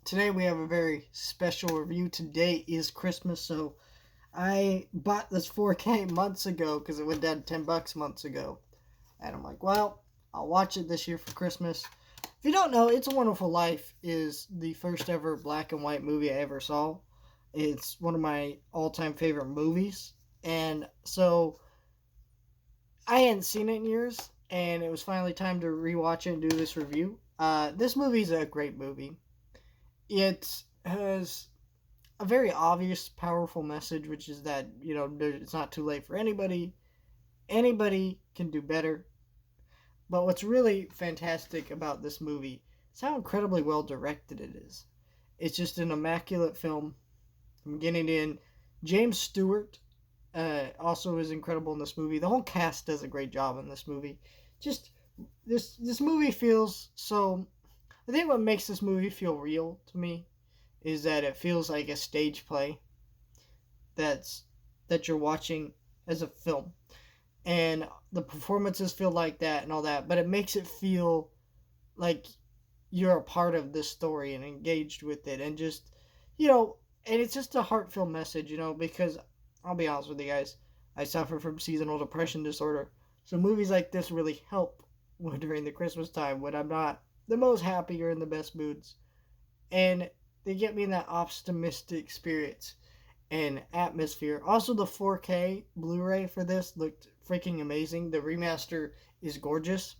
Today we have a very special review. Today is Christmas, so I bought this 4K months ago because it went down to $10 months ago. And I'm like, well, I'll watch it this year for Christmas. If you don't know, It's a Wonderful Life is the first ever black and white movie I ever saw. It's one of my all time favorite movies. And so I hadn't seen it in years, and it was finally time to rewatch it and do this review. This movie's a great movie. It has a very obvious, powerful message, which is that it's not too late for anybody. Anybody can do better. But what's really fantastic about this movie is how incredibly well directed it is. It's just an immaculate film from beginning to end. James Stewart also is incredible in this movie. The whole cast does a great job in this movie. Just this movie feels so. I think what makes this movie feel real to me is that it feels like a stage play that's that you're watching as a film, and the performances feel like that and all that, but it makes it feel like you're a part of this story and engaged with it, and just you know and it's just a heartfelt message, because I'll be honest with you guys, I suffer from seasonal depression disorder, so movies like this really help during the Christmas time when I'm not the most happy or in the best moods, and they get me in that optimistic spirits and atmosphere. Also, the 4K Blu-ray for this looked freaking amazing. The remaster is gorgeous,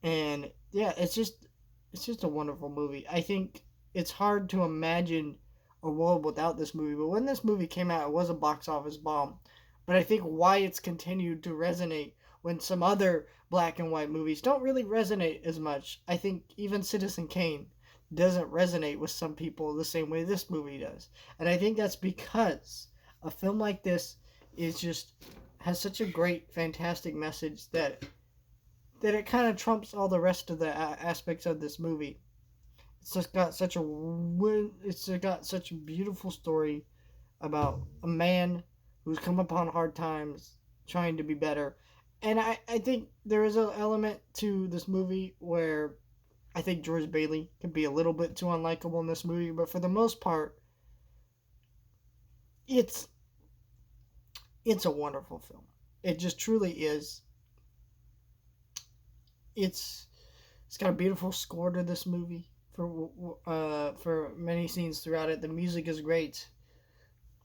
and yeah, it's just a wonderful movie. I think it's hard to imagine a world without this movie, but when this movie came out, it was a box office bomb. But I think why it's continued to resonate when some other black and white movies don't really resonate as much. I think even Citizen Kane doesn't resonate with some people the same way this movie does. And I think that's because a film like this is just has such a great fantastic message that it kind of trumps all the rest of the aspects of this movie. It's got such a beautiful story about a man who's come upon hard times trying to be better. And I think there is an element to this movie where I think George Bailey can be a little bit too unlikable in this movie, but for the most part, it's it's a wonderful film. It just truly is. It's it's got a beautiful score to this movie for many scenes throughout it. The music is great.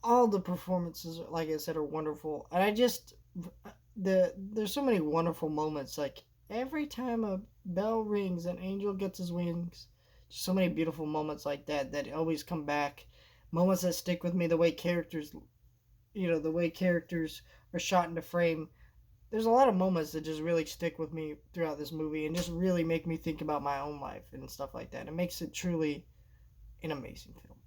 All the performances, like I said, are wonderful, and there's so many wonderful moments. Like every time a bell rings, an angel gets his wings. Just so many beautiful moments like that always come back. Moments that stick with me. The way characters are shot into frame. There's a lot of moments that just really stick with me throughout this movie and just really make me think about my own life and stuff like that. It makes it truly an amazing film.